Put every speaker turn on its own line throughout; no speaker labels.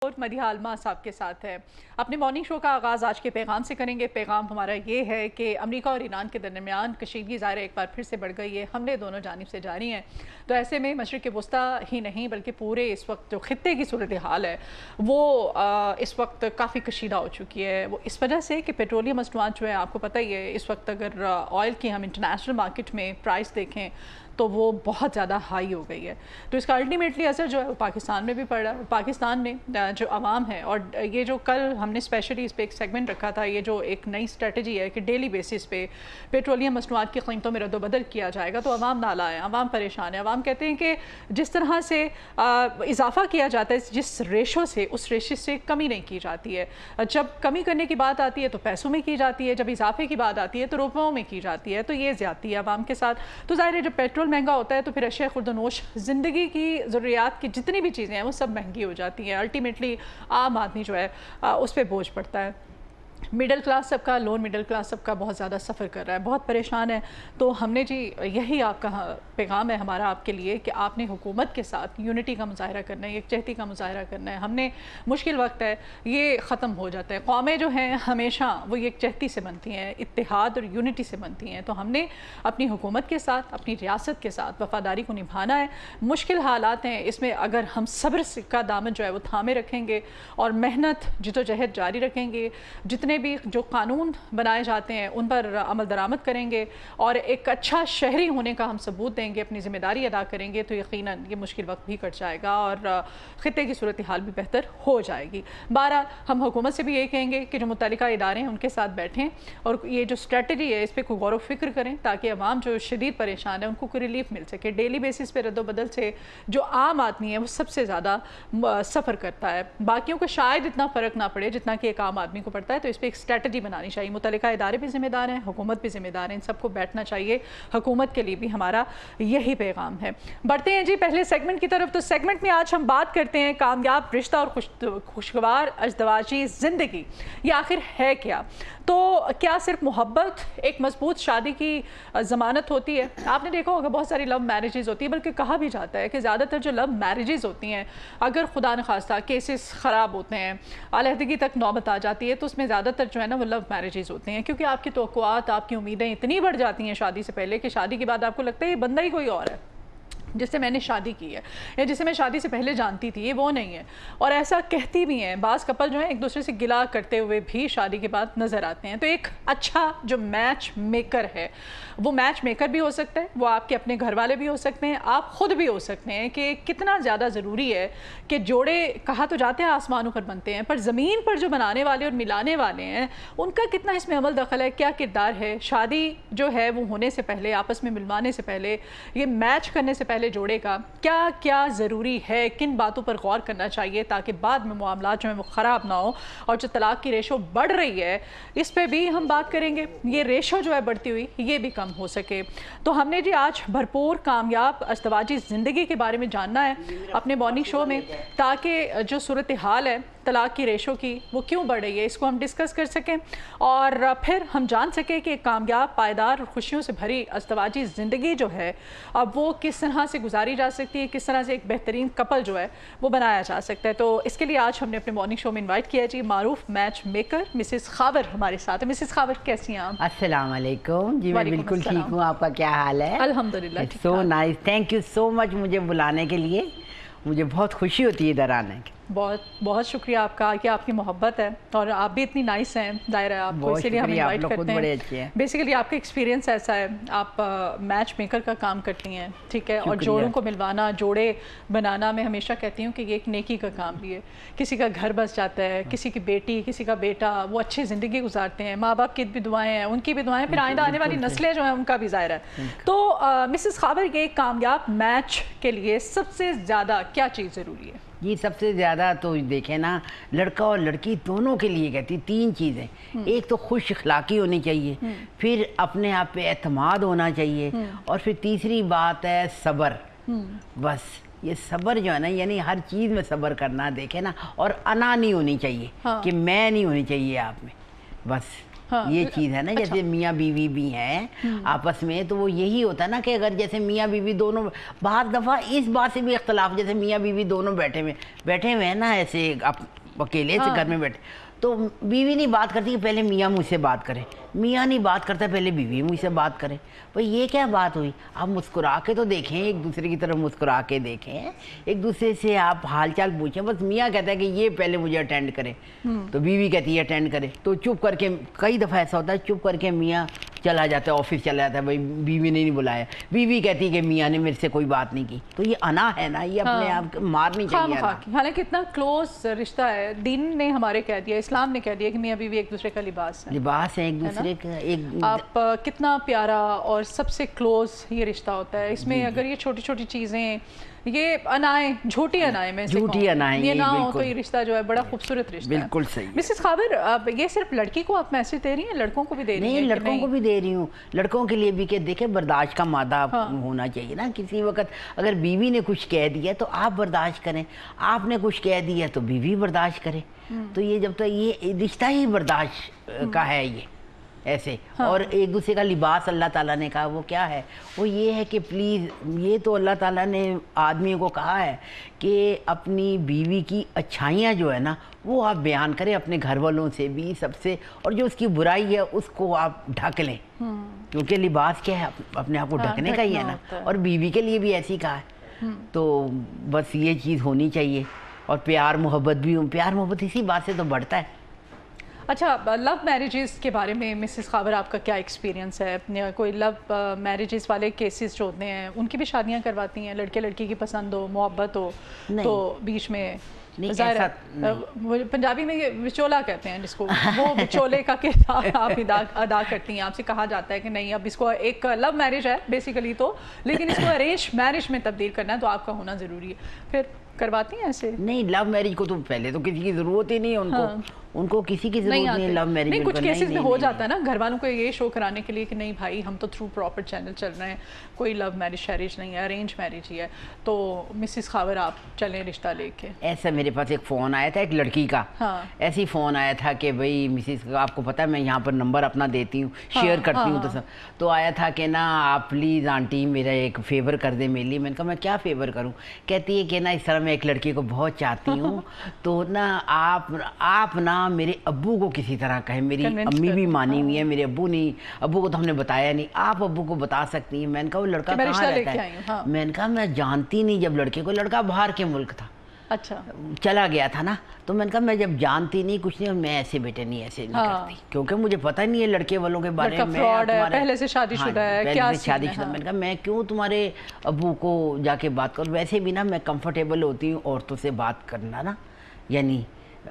اور مدیحہ عالمہ صاحب کے ساتھ ہے۔ اپنے مارننگ شو کا آغاز آج کے پیغام سے کریں گے۔ پیغام ہمارا یہ ہے کہ امریکہ اور ایران کے درمیان کشیدگی ظاہر ایک بار پھر سے بڑھ گئی ہے، حملے دونوں جانب سے جاری ہیں۔ تو ایسے میں مشرق وسطیٰ ہی نہیں بلکہ پورے اس وقت جو خطے کی صورتحال ہے وہ اس وقت کافی کشیدہ ہو چکی ہے۔ وہ اس وجہ سے کہ پیٹرولیم مصنوعات جو ہے، آپ کو پتہ ہی ہے اس وقت اگر آئل کی ہم انٹرنیشنل مارکیٹ میں پرائس دیکھیں تو وہ بہت زیادہ ہائی ہو گئی ہے۔ تو اس کا الٹیمیٹلی اثر جو ہے وہ پاکستان میں بھی پڑ رہا ہے۔ پاکستان میں جو عوام ہے، اور یہ جو کل ہم نے اسپیشلی اس پہ ایک سیگمنٹ رکھا تھا، یہ جو ایک نئی اسٹریٹجی ہے کہ ڈیلی بیسس پہ پیٹرولیم مصنوعات کی قیمتوں میں رد و بدل کیا جائے گا، تو عوام نالا ہے، عوام پریشان ہے۔ عوام کہتے ہیں کہ جس طرح سے اضافہ کیا جاتا ہے، جس ریشو سے، اس ریشو سے کمی نہیں کی جاتی ہے۔ جب کمی کرنے کی بات آتی ہے تو پیسوں میں کی جاتی ہے، جب اضافے کی بات آتی ہے تو روپوں میں کی جاتی ہے۔ تو یہ زیادتی ہے عوام کے ساتھ۔ تو ظاہر ہے جب پیٹرول مہنگا ہوتا ہے تو پھر اشیاء خورد و نوش، زندگی کی ضروریات کی جتنی بھی چیزیں ہیں وہ سب مہنگی ہو جاتی ہیں۔ الٹیمیٹلی عام آدمی جو ہے اس پہ بوجھ پڑتا ہے۔ مڈل کلاس سب کا، لوور مڈل کلاس سب کا بہت زیادہ سفر کر رہا ہے، بہت پریشان ہے۔ تو ہم نے یہی آپ کا پیغام ہے ہمارا آپ کے لیے کہ آپ نے حکومت کے ساتھ یونٹی کا مظاہرہ کرنا ہے، یکجہتی کا مظاہرہ کرنا ہے۔ ہم نے مشکل وقت ہے، یہ ختم ہو جاتا ہے۔ قومیں جو ہیں ہمیشہ وہ یکجہتی سے بنتی ہیں، اتحاد اور یونٹی سے بنتی ہیں۔ تو ہم نے اپنی حکومت کے ساتھ، اپنی ریاست کے ساتھ وفاداری کو نبھانا ہے۔ مشکل حالات ہیں، اس میں اگر ہم صبر کا دامن جو ہے وہ تھامے رکھیں گے اور محنت جدوجہد جاری رکھیں گے، جتنے بھی جو قانون بنائے جاتے ہیں ان پر عمل درآمد کریں گے اور ایک اچھا شہری ہونے کا ہم ثبوت دیں گے، اپنی ذمہ داری ادا کریں گے، تو یقیناً یہ مشکل وقت بھی کٹ جائے گا اور خطے کی صورتحال بھی بہتر ہو جائے گی۔ بہرحال ہم حکومت سے بھی یہی کہیں گے کہ جو متعلقہ ادارے ہیں ان کے ساتھ بیٹھیں اور یہ جو اسٹریٹجی ہے اس پہ کوئی غور و فکر کریں تاکہ عوام جو شدید پریشان ہے ان کو کوئی ریلیف مل سکے۔ ڈیلی بیسس پہ رد و بدل سے جو عام آدمی ہے وہ سب سے زیادہ سفر کرتا ہے، باقیوں کو شاید اتنا فرق نہ پڑے جتنا کہ ایک عام آدمی کو پڑتا ہے۔ تو اس پہ ایک اسٹریٹجی بنانی چاہیے۔ متعلقہ ادارے بھی ذمہ دار ہیں، حکومت بھی ذمہ دار ہیں، ان سب کو بیٹھنا چاہیے۔ حکومت کے لیے بھی ہمارا یہی پیغام ہے۔ بڑھتے ہیں جی پہلے سیگمنٹ کی طرف۔ تو سیگمنٹ میں آج ہم بات کرتے ہیں کامیاب رشتہ اور خوشگوار ازدواجی زندگی، یہ آخر ہے کیا؟ تو کیا صرف محبت ایک مضبوط شادی کی ضمانت ہوتی ہے؟ آپ نے دیکھا ہوگا بہت ساری لو میرجز ہوتی ہیں، بلکہ کہا بھی جاتا ہے کہ زیادہ تر جو لو میرجز ہوتی ہیں اگر خدا نخواستہ کیسز خراب ہوتے ہیں، علیحدگی تک نوبت آ جاتی ہے، تو اس میں زیادہ تر جو ہے نا وہ لو میرجز ہوتے ہیں، کیونکہ آپ کی توقعات، آپ کی امیدیں اتنی بڑھ جاتی ہیں شادی سے پہلے کہ شادی کے بعد آپ کو لگتا ہے یہ بندہ ہی کوئی اور ہے جس سے میں نے شادی کی ہے یا جسے میں شادی سے پہلے جانتی تھی، یہ وہ نہیں ہے۔ اور ایسا کہتی بھی ہیں بعض کپل جو ہیں، ایک دوسرے سے گلا کرتے ہوئے بھی شادی کے بعد نظر آتے ہیں۔ تو ایک اچھا جو میچ میکر ہے، وہ میچ میکر بھی ہو سکتا ہے، وہ آپ کے اپنے گھر والے بھی ہو سکتے ہیں، آپ خود بھی ہو سکتے ہیں کہ کتنا زیادہ ضروری ہے کہ جوڑے، کہا تو جاتے ہیں آسمانوں پر بنتے ہیں، پر زمین پر جو بنانے والے اور ملانے والے ہیں ان کا کتنا اس میں عمل دخل ہے، کیا کردار ہے۔ شادی جو ہے وہ ہونے سے پہلے، آپس میں ملوانے سے پہلے، یہ میچ کرنے سے پہلے جوڑے کا کیا کیا ضروری ہے، کن باتوں پر غور کرنا چاہیے تاکہ بعد میں معاملات جو ہیں وہ خراب نہ ہو۔ اور جو طلاق کی ریشو بڑھ رہی ہے اس پہ بھی ہم بات کریں گے، یہ ریشو جو ہے بڑھتی ہوئی یہ بھی کم ہو سکے۔ تو ہم نے جی آج بھرپور کامیاب ازدواجی زندگی کے بارے میں جاننا ہے اپنے مارننگ شو میں، تاکہ جو صورتحال ہے طلاق کی ریشو کی وہ کیوں بڑھ رہی ہے اس کو ہم ڈسکس کر سکیں اور پھر ہم جان سکیں کہ کامیاب، پائیدار اور خوشیوں سے بھری ازدواجی زندگی جو ہے اب وہ کس طرح سے گزاری جا سکتی ہے، کس طرح سے ایک بہترین کپل جو ہے وہ بنایا جا سکتا ہے۔ تو اس کے لیے آج ہم نے اپنے مارننگ شو میں انوائٹ کیا جی معروف میچ میکر مسز خاور ہمارے ساتھ ہے۔ مسز خاور کیسی ہیں آپ؟
السلام علیکم جی، میں بالکل ٹھیک ہوں، آپ کا کیا حال ہے؟
الحمدللہ ٹھیک
so nice, thank you so much مجھے بلانے کے لیے، مجھے بہت خوشی ہوتی ہے ادھر آنے کی۔
بہت بہت شکریہ آپ کا کہ آپ کی محبت ہے اور آپ بھی اتنی نائس ہیں، ظاہر ہے آپ کو اسی لیے ہم انوائٹ کرتے ہیں۔ بیسیکلی آپ کا ایکسپیرینس ایسا ہے، آپ میچ میکر کا کام کرتی ہیں، ٹھیک ہے، اور جوڑوں کو ملوانا، جوڑے بنانا، میں ہمیشہ کہتی ہوں کہ یہ ایک نیکی کا کام بھی ہے۔ کسی کا گھر بس جاتا ہے، کسی کی بیٹی، کسی کا بیٹا وہ اچھی زندگی گزارتے ہیں، ماں باپ کی بھی دعائیں ہیں، ان کی بھی دعائیں، پھر آئندہ آنے والی نسلیں جو ہیں ان کا بھی ظاہر ہے۔ تو مسز خاور یہ کامیاب میچ کے لیے سب سے زیادہ کیا چیز ضروری ہے؟
یہ سب سے زیادہ تو دیکھیں نا، لڑکا اور لڑکی دونوں کے لیے کہتی تین چیزیں، ایک تو خوش اخلاقی ہونی چاہیے، پھر اپنے آپ پہ اعتماد ہونا چاہیے، اور پھر تیسری بات ہے صبر۔ بس یہ صبر جو ہے نا، یعنی ہر چیز میں صبر کرنا، دیکھیں نا، اور انا نہیں ہونی چاہیے کہ میں نہیں ہونی چاہیے آپ میں، بس یہ چیز ہے نا، جیسے میاں بیوی بھی ہیں آپس میں، تو وہ یہی ہوتا ہے نا کہ اگر جیسے میاں بیوی دونوں، بعض دفعہ اس بات سے بھی اختلاف، جیسے میاں بیوی دونوں بیٹھے ہوئے ہیں نا، ایسے اکیلے سے گھر میں بیٹھے، تو بیوی نہیں بات کرتی کہ پہلے میاں مجھ سے بات کرے، میاں نہیں بات کرتا پہلے بیوی مجھ سے بات کرے. بھئی یہ کیا بات ہوئی؟ آپ مسکرا کے تو دیکھیں، ایک دوسرے کی طرف مسکرا کے دیکھیں، ایک دوسرے سے آپ حال چال پوچھیں. بس میاں کہتا ہے کہ یہ پہلے مجھے اٹینڈ کرے، تو بیوی کہتی ہے اٹینڈ کرے، تو چپ کر کے، کئی دفعہ ایسا ہوتا ہے چپ کر کے میاں چلا جاتا ہے، آفس چلا جاتا ہے، بھائی بیوی نے نہیں بلایا، بیوی کہتی ہے کہ میاں نے میرے سے کوئی بات نہیں کی. تو یہ انا ہے نا، یہ اپنے آپ مارنی چاہیے.
حالانکہ اتنا کلوز رشتہ ہے، دین نے ہمارے کہہ دیا، اسلام نے کہہ دیا کہ میاں بیوی ایک دوسرے کا لباس ہے،
ایک دوسرے کا.
آپ کتنا پیارا اور سب سے کلوز یہ رشتہ ہوتا ہے. اس میں اگر یہ چھوٹی چھوٹی چیزیں، یہ انائیں، جھوٹی انائیں میں سے یہ نہ ہو تو یہ رشتہ جو ہے بڑا خوبصورت رشتہ ہے.
بالکل صحیح.
مسز خاور، یہ صرف لڑکی کو آپ میسج دے رہی ہیں، لڑکوں کو بھی دے رہی ہیں؟
نہیں، لڑکوں کو بھی دے رہی ہوں، لڑکوں کے لیے بھی کہ دیکھیں برداشت کا مادہ ہونا چاہیے نا. کسی وقت اگر بیوی نے کچھ کہہ دیا تو آپ برداشت کریں، آپ نے کچھ کہہ دیا تو بیوی برداشت کرے. تو یہ جب تک یہ رشتہ ہی برداشت کا ہے یہ ایسے. اور ایک دوسرے کا لباس اللہ تعالیٰ نے کہا وہ کیا ہے؟ وہ یہ ہے کہ پلیز، یہ تو اللہ تعالیٰ نے آدمی کو کہا ہے کہ اپنی بیوی کی اچھائیاں جو ہے نا وہ آپ بیان کریں اپنے گھر والوں سے بھی، سب سے، اور جو اس کی برائی ہے اس کو آپ ڈھک لیں، کیونکہ لباس کیا ہے؟ اپنے آپ کو ڈھکنے کا ہی ہے نا. اور بیوی کے لیے بھی ایسی کہا ہے. تو بس یہ چیز ہونی چاہیے. اور پیار محبت بھی، پیار محبت اسی بات سے تو بڑھتا ہے.
اچھا، لو میریجز کے بارے میں مسز خاور آپ کا کیا ایکسپیرینس ہے؟ کوئی لو میریجز والے کیسز جو ہوتے ہیں ان کی بھی شادیاں کرواتی ہیں، لڑکے لڑکی کی پسند ہو، محبت ہو تو بیچ میں ظاہر ہے پنجابی میں وچولا کہتے ہیں جس کو، وہ وچولے کا کردار آپ ادا کرتی ہیں. آپ سے کہا جاتا ہے کہ نہیں، اب اس کو ایک لو میرج ہے بیسیکلی تو، لیکن اس کو ارینج میرج میں تبدیل کرنا ہے تو آپ کا ہونا ضروری ہے. پھر کرواتی ہیں ایسے؟
نہیں، لو میرج کو تو پہلے تو کسی کی ضرورت ہی نہیں ہے، ان کو کسی کی ضرورت نہیں ہے لو میرج.
نہیں، کچھ کیسز میں ہو جاتا ہے نا گھر والوں کو یہ شو کرانے کے لیے کہ نہیں بھائی ہم تو تھرو پراپر چینل چل رہے ہیں، کوئی لو میرج شیرج نہیں ہے، ارینج میرج ہی ہے. تو مسز خاور آپ چلیں رشتہ لے کے.
ایسا میرے پاس ایک فون آیا تھا ایک لڑکی کا، ایسی فون آیا تھا کہ بھائی مسز، آپ کو پتا ہے میں یہاں پر نمبر اپنا دیتی ہوں، شیئر کرتی ہوں، تو آیا تھا کہ نا آپ پلیز آنٹی میرا ایک فیور کر دیں میرے لیے. میں نے کہا میں کیا فیور کروں؟ کہتی ہے کہ نا اس طرح میں ایک لڑکی کو بہت چاہتی ہوں، تو نا آپ نا میرے ابو کو کسی طرح کہیں، میری امی بھی مانی ہوئی ہے، میرے ابو کو تو ہم نے بتایا نہیں، آپ ابو کو بتا سکتی ہیں. میں نے کہا وہ لڑکا کہاں رہتا ہے؟ میں نے کہا میں جانتی نہیں جب لڑکے کو، لڑکا باہر کے ملک تھا،
اچھا
چلا گیا تھا نا. تو میں نے کہا میں جب جانتی نہیں کچھ نہیں، میں ایسے بیٹے نہیں ایسے نہیں کرتی، کیونکہ مجھے پتہ نہیں ہے لڑکے والوں کے بارے میں،
پہلے سے شادی شدہ ہے، کیا شادی شدہ.
میں نے کہا میں کیوں تمہارے ابو کو جا کے بات کروں؟ ویسے بھی نا میں کمفرٹیبل ہوتی ہوں عورتوں سے بات کرنا نا، یعنی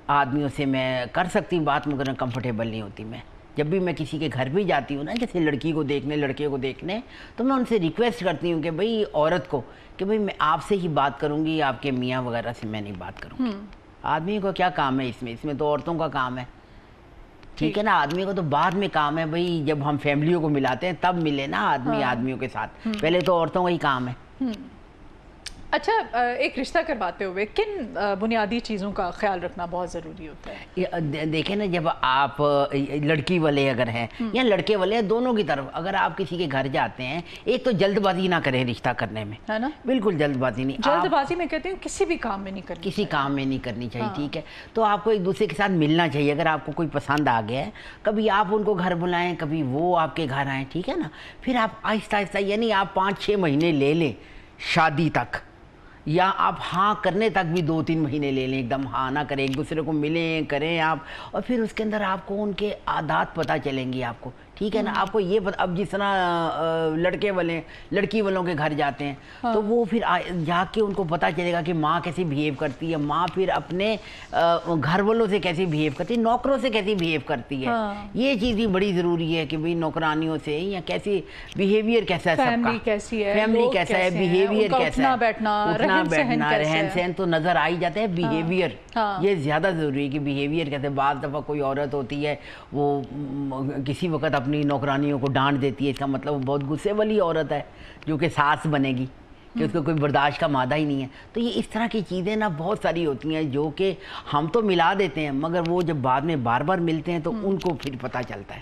آدمیوں سے میں کر سکتی ہوں بات، مگر کمفرٹیبل نہیں ہوتی. میں جب بھی میں کسی کے گھر بھی جاتی ہوں نا، جیسے لڑکی کو دیکھنے، لڑکے کو دیکھنے، تو میں ان سے ریکویسٹ کرتی ہوں کہ بھئی عورت کو کہ بھئی میں آپ سے ہی بات کروں گی، آپ کے میاں وغیرہ سے میں نہیں بات کروں گی. آدمی کو کیا کام ہے اس میں تو عورتوں کا کام ہے، ٹھیک ہے نا. آدمی کو تو بعد میں کام ہے، بھئی جب ہم فیملیوں کو ملاتے ہیں تب ملے نا آدمیوں کے ساتھ، پہلے تو عورتوں کا ہی کام ہے.
اچھا، ایک رشتہ کرواتے ہوئے کن بنیادی چیزوں کا خیال رکھنا بہت ضروری ہوتا ہے؟
دیکھیں نا، جب آپ لڑکی والے اگر ہیں یا لڑکے والے ہیں، دونوں کی طرف اگر آپ کسی کے گھر جاتے ہیں، ایک تو جلد بازی نہ کریں رشتہ کرنے میں، ہے نا، بالکل جلد بازی نہیں.
جلد بازی میں کہتے ہیں کسی بھی کام میں نہیں کرنی،
کسی کام میں نہیں کرنی چاہیے، ٹھیک ہے. تو آپ کو ایک دوسرے کے ساتھ ملنا چاہیے. اگر آپ کو کوئی پسند آ گیا ہے، کبھی آپ ان کو گھر بلائیں، کبھی وہ آپ کے گھر آئیں، ٹھیک ہے نا. پھر آپ آہستہ آہستہ، یعنی آپ 5-6 مہینے لے لیں شادی تک، یا آپ ہاں کرنے تک بھی 2-3 مہینے لے لیں، ایک دم ہاں نہ کریں، ایک دوسرے کو ملیں کریں آپ، اور پھر اس کے اندر آپ کو ان کے عادات پتہ چلیں گی آپ کو، ٹھیک ہے نا. آپ کو یہ اب جس طرح لڑکے والے لڑکی والوں کے گھر جاتے ہیں تو وہ پھر جا کے ان کو پتہ چلے گا کہ ماں کیسی بیہیو کرتی ہے، ماں پھر اپنے گھر والوں سے کیسی بیہیو کرتی ہے، نوکروں سے کیسی بیہیو کرتی ہے. یہ چیز بھی بڑی ضروری ہے کہ بھئی نوکرانیوں سے یا کیسی بیہیویئر کیسا ہے، سب کا فیملی کیسا ہے، بیہیویئر کیسا ہے، اٹھنا بیٹھنا رہن سہن تو نظر آ ہی جاتا ہے. بیہیویئر یہ زیادہ ضروری ہے کہ بیہیویئر کیسے. بعض دفعہ کوئی عورت ہوتی ہے وہ کسی وقت اپنی نوکرانیوں کو ڈانٹ دیتی ہے، اس کا مطلب وہ بہت غصے والی عورت ہے جو کہ ساس بنے گی، کہ اس کو کوئی برداشت کا مادہ ہی نہیں ہے. تو یہ اس طرح کی چیزیں نا بہت ساری ہوتی ہیں جو کہ ہم تو ملا دیتے ہیں، مگر وہ جب بعد میں بار بار ملتے ہیں تو ان کو پھر پتہ چلتا ہے.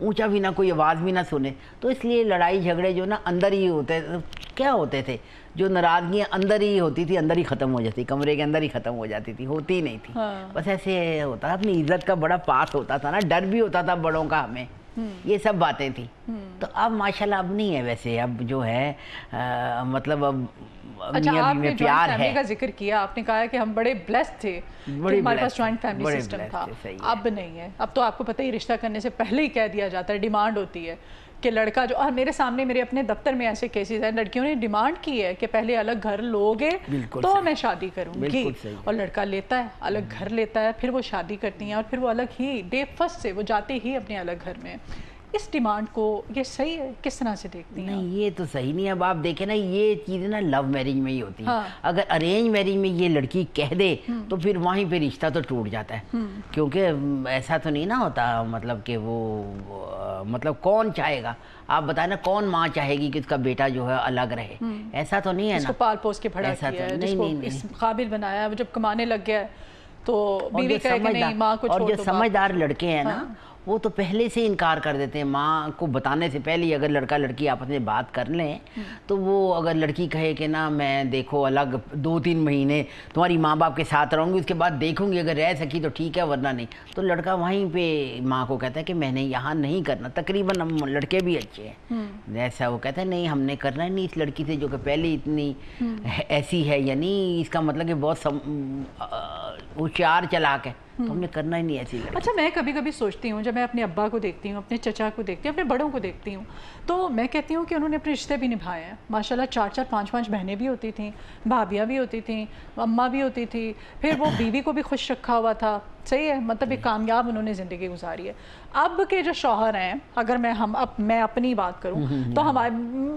اونچا بھی نہ کوئی آواز بھی نہ سنے. تو اس لیے لڑائی جھگڑے جو نا اندر ہی ہوتے کیا ہوتے تھے, جو ناراضگیاں اندر ہی ہوتی تھی, اندر ہی ختم ہو جاتی, کمرے کے اندر ہی ختم ہو جاتی تھی, ہوتی ہی نہیں تھی. بس ایسے ہوتا, اپنی عزت کا بڑا پاس ہوتا تھا نا, ڈر بھی ہوتا تھا بڑوں کا ہمیں, یہ سب باتیں تھیں. تو اب ماشاءاللہ اب نہیں ہے ویسے, اب جو ہے مطلب اب
اچھا, آپ نے جوائنٹ فیملی کا ذکر کیا, آپ نے کہا کہ ہم بڑے بلیسڈ تھے کہ ہمارے پاس جوائنٹ فیملی سسٹم تھا. اب نہیں ہے, اب تو آپ کو پتہ ہی رشتہ کرنے سے پہلے ہی کہہ دیا جاتا ہے, ڈیمانڈ ہوتی ہے کہ لڑکا جو, اور میرے سامنے میرے اپنے دفتر میں ایسے کیسز ہیں, لڑکیوں نے ڈیمانڈ کی ہے کہ پہلے الگ گھر لوگے تو میں شادی کروں گی, اور لڑکا لیتا ہے, الگ گھر لیتا ہے, پھر وہ شادی کرتی ہیں, اور پھر وہ الگ ہی ڈے فرسٹ سے وہ جاتے ہی اپنے الگ گھر میں. اس ڈیمانڈ کو یہ صحیح ہے, کس طرح سے دیکھتی ہیں؟
نہیں, یہ تو صحیح نہیں. اب آپ دیکھیں نا, یہ چیزیں نا لو میرج میں ہی ہوتی ہیں. اگر ارینج میرج میں یہ لڑکی کہہ دے تو پھر وہیں پہ رشتہ تو ٹوٹ جاتا ہے, کیونکہ ایسا تو نہیں نا ہوتا, مطلب کہ وہ مطلب کون چاہے گا, آپ بتائیں نا, کون ماں چاہے گی کہ اس کا بیٹا جو ہے الگ رہے, ایسا تو نہیں ہے نا.
اس کو پال پوس کے بڑا کیا ہے, جس کو اس قابل بنایا, وہ جب کمانے لگ گیا تو بیوی کہے کہ نہیں ماں کو چھوڑ دو.
اور جو سمجھدار لڑکے ہیں نا, وہ تو پہلے سے انکار کر دیتے ہیں, ماں کو بتانے سے پہلے. اگر لڑکا لڑکی آپس میں بات کر لیں تو وہ, اگر لڑکی کہے کہ نا میں دیکھو الگ 2-3 مہینے تمہاری ماں باپ کے ساتھ رہوں گی, اس کے بعد دیکھوں گی, اگر رہ سکی تو ٹھیک ہے ورنہ نہیں, تو لڑکا وہیں پہ ماں کو کہتا ہے کہ میں نے یہاں نہیں کرنا. تقریباً لڑکے بھی اچھے ہیں, جیسا وہ کہتا ہے نہیں ہم نے کرنا ہی نہیں اس لڑکی سے جو کہ پہلے اتنی ایسی ہے, یعنی اس کا مطلب کہ بہت ہوشیار چلاک ہے, تو ہم نے کرنا ہی نہیں ایسی لڑکی.
اچھا, میں کبھی کبھی سوچتی ہوں, جب میں اپنے ابا کو دیکھتی ہوں, اپنے چچا کو دیکھتی ہوں, اپنے بڑوں کو دیکھتی ہوں, تو میں کہتی ہوں کہ انہوں نے اپنے رشتے بھی نبھائے ہیں. ماشاءاللہ 4-4 5-5 بہنیں بھی ہوتی تھیں, بھابیاں بھی ہوتی تھیں, اماں بھی ہوتی تھی, پھر وہ بیوی کو بھی خوش رکھا ہوا تھا. صحیح ہے, مطلب ایک کامیاب انہوں نے زندگی گزاری ہے. اب کے جو شوہر ہیں, اگر میں اپنی بات کروں تو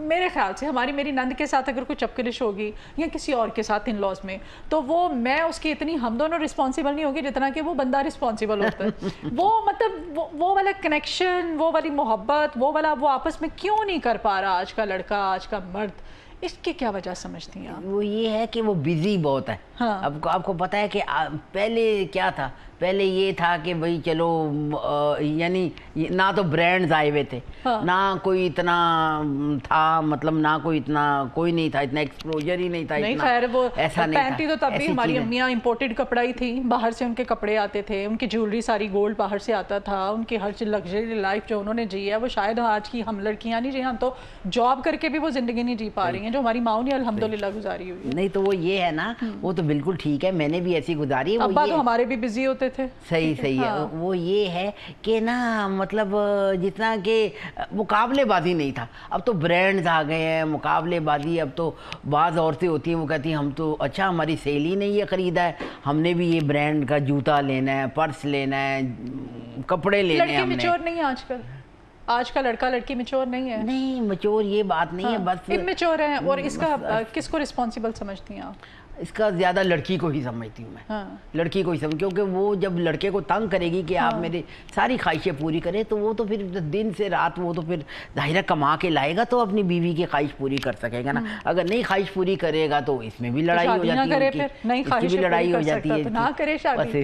میرے خیال سے میری نند کے ساتھ اگر کوئی چپکلش ہوگی یا کسی اور کے ساتھ ان لاز میں, تو وہ میں اس کی اتنی ہم دونوں رسپانسیبل نہیں ہوگی جتنا کہ وہ بندہ رسپانسیبل ہوتا ہے. وہ مطلب وہ والا کنیکشن, وہ والی محبت, وہ آپس میں کیوں نہیں کر پا رہا آج کا لڑکا, آج کا مرد؟ اس کی کیا وجہ سمجھتی ہیں آپ؟
وہ یہ ہے کہ وہ بیزی بہت ہے. آپ کو پتہ ہے کہ پہلے کیا تھا, پہلے یہ تھا کہ بھئی چلو, یعنی نہ تو برانڈز آئے ہوئے تھے, نہ کوئی اتنا تھا, مطلب نہ کوئی اتنا, کوئی نہیں تھا, اتنا ایکسپلوجر ہی نہیں تھا.
نہیں خیر, وہ پہنتی تو تب بھی ہماری امیاں امپورٹڈ کپڑا ہی تھی, باہر سے ان کے کپڑے آتے تھے, ان کی جیولری ساری گولڈ باہر سے آتا تھا, ان کی ہر لگژری لائف جو انہوں نے جی ہے وہ شاید آج کی ہم لڑکیاں نہیں جی, ہم تو جاب کر کے بھی وہ زندگی نہیں جی پا رہی ہیں جو ہماری ماؤں نے الحمدللہ گزاری ہوئی ہے.
نہیں تو وہ یہ ہے نا, وہ تو بالکل ٹھیک ہے, میں نے بھی ایسی گزاری ہے.
ابا تو ہمارے بھی بزی ہوتے تھے.
صحیح ہے. وہ یہ ہے کہ نا, مطلب جتنا کہ مقابلے بازی نہیں تھا, اب تو برانڈز آ گئے ہیں, مقابلے بازی. اب تو بعض عورتیں ہوتی ہیں وہ کہتی ہیں ہم تو, اچھا ہماری سہیلی نے یہ خریدا ہے, ہم نے بھی یہ برانڈ کا جوتا لینا ہے, پرس لینا ہے, کپڑے لینے ہیں.
لڑکی میچور نہیں آج کا لڑکا لڑکی میچور نہیں ہے.
نہیں میچور یہ بات نہیں ہے, بس
اممیچور ہے. اور اس کا کس کو رسپانسیبل سمجھتی ہیں آپ؟
اس کا زیادہ لڑکی کو ہی سمجھتی ہوں میں, لڑکی کو ہی کیونکہ وہ جب لڑکے کو تنگ کرے گی کہ آپ میری ساری خواہشیں پوری کریں, تو وہ تو پھر دن سے رات وہ تو پھر ظاہرہ کما کے لائے گا تو اپنی بیوی کی خواہش پوری کر سکے گا نا. اگر نہیں خواہش پوری کرے گا تو اس میں بھی لڑائی ہو جاتی ہے, اس کی بھی لڑائی ہو جاتی ہے.
نہ کرے شادی,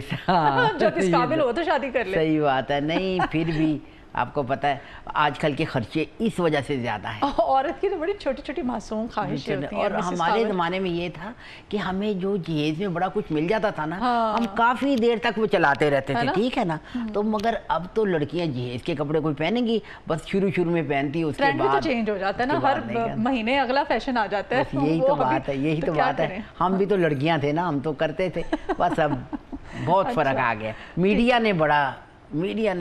جب اس قابل ہو تو شادی کر لے.
صحیح بات ہے. نہیں پھر بھی آپ کو پتہ ہے آج کل کے خرچے اس وجہ سے زیادہ ہیں.
عورت کی تو بڑی چھوٹی چھوٹی معصوم خواہشیں ہوتی ہیں.
اور ہمارے زمانے میں یہ تھا کہ ہمیں جو جہیز میں بڑا کچھ مل جاتا تھا نا, ہم کافی دیر تک وہ چلاتے رہتے تھے, ٹھیک ہے نا. تو مگر اب تو لڑکیاں جہیز کے کپڑے کوئی پہنیں گی, بس شروع میں پہنتی, اس کے بعد
چینج ہو جاتا ہے نا, ہر مہینے اگلا فیشن آ جاتا ہے.
یہی تو بات ہے, یہی تو بات ہے. ہم بھی تو لڑکیاں تھے نا, ہم تو کرتے تھے, بس اب بہت فرق آ گیا. میڈیا نے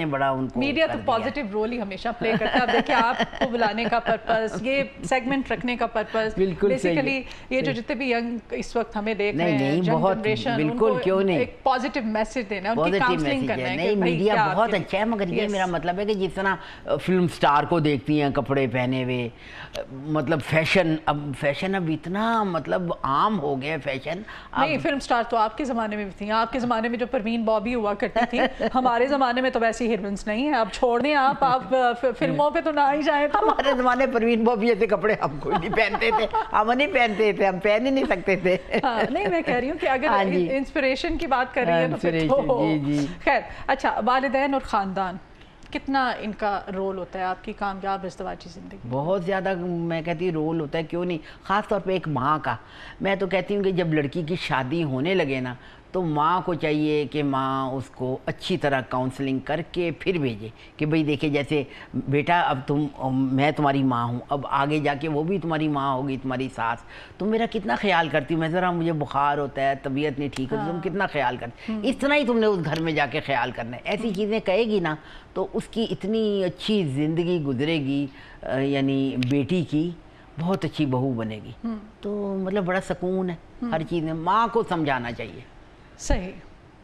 بڑا ان کو,
میڈیا تو پازیٹیو رول ہی ہمیشہ پلے کرتا ہے. اب دیکھیں آپ کو بلانے کا پرپس, یہ سیگمنٹ رکھنے کا پرپس, بیسیکلی یہ جو جتنے بھی ینگ اس وقت ہمیں دیکھ رہے ہیں, ینگ جنریشن,
بالکل کیوں نہیں,
ایک پازیٹیو میسج دینا, ان کی کاؤنسلنگ کرنا ہے.
نہیں میڈیا بہت اچھا ہے, مگر یہ میرا مطلب ہے کہ جس طرح فلم سٹار کو دیکھتی ہیں کپڑے پہنے ہوئے, مطلب فیشن اب اتنا مطلب عام ہو گیا فیشن.
نہیں فلم سٹار تو آپ کے زمانے میں بھی تھی, آپ کے زمانے میں جو پروین بابی ہوا کرتی تھی, ہمارے زمانے میں تو ویسی ہیروئنس نہیں ہے. اب چھوڑ دیں آپ فلموں پہ تو نہ ہی جائیں.
ہمارے زمانے پروین بابی ایسے کپڑے ہم کوئی نہیں پہنتے تھے, ہم نہیں پہنتے تھے, ہم پہن ہی نہیں سکتے تھے.
نہیں میں کہہ رہی ہوں کہ اگر انسپریشن کی بات کر رہی ہے تو پھر خیر. اچھا, والدین اور خاندان کتنا ان کا رول ہوتا ہے آپ کی کامیاب ازدواجی زندگی؟
بہت زیادہ میں کہتی ہوں رول ہوتا ہے، کیوں نہیں، خاص طور پہ ایک ماں کا. میں تو کہتی ہوں کہ جب لڑکی کی شادی ہونے لگے نا تو ماں کو چاہیے کہ ماں اس کو اچھی طرح کاؤنسلنگ کر کے پھر بھیجے کہ بھئی دیکھیں جیسے بیٹا اب میں تمہاری ماں ہوں، اب آگے جا کے وہ بھی تمہاری ماں ہوگی، تمہاری ساس، تم میرا کتنا خیال کرتی ہو، میں ذرا مجھے بخار ہوتا ہے، طبیعت نہیں ٹھیک ہوتی، تم کتنا خیال کرتی، اس طرح ہی تم نے اس گھر میں جا کے خیال کرنا ہے. ایسی چیزیں کہے گی نا تو اس کی اتنی اچھی زندگی گزرے گی، یعنی بیٹی کی بہت اچھی بہو بنے گی. تو مطلب بڑا سکون ہے ہر چیز میں، ماں کو سمجھانا چاہیے.
صحیح،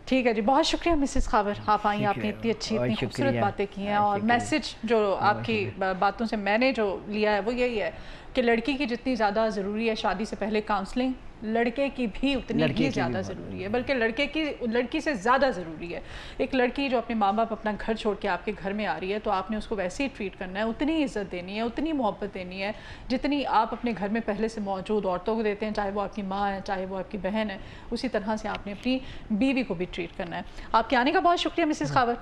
ٹھیک ہے جی. بہت شکریہ مسز خاور، آپ آئیں، آپ نے اتنی اچھی اتنی خوبصورت باتیں کی ہیں، اور میسج جو آپ کی باتوں سے میں نے جو لیا ہے وہ یہی ہے کہ لڑکی کی جتنی زیادہ ضروری ہے شادی سے پہلے کاؤنسلنگ، لڑکے کی بھی اتنی ہی زیادہ ضروری ہے، بلکہ لڑکی سے زیادہ ضروری ہے. ایک لڑکی جو اپنے ماں باپ اپنا گھر چھوڑ کے آپ کے گھر میں آ رہی ہے تو آپ نے اس کو ویسے ہی ٹریٹ کرنا ہے، اتنی عزت دینی ہے، اتنی محبت دینی ہے جتنی آپ اپنے گھر میں پہلے سے موجود عورتوں کو دیتے ہیں، چاہے وہ آپ کی ماں ہے، چاہے وہ آپ کی بہن ہے. اسی طرح سے آپ نے اپنی بیوی کو بھی ٹریٹ کرنا ہے. آپ کے آنے کا بہت شکریہ مسز خاور.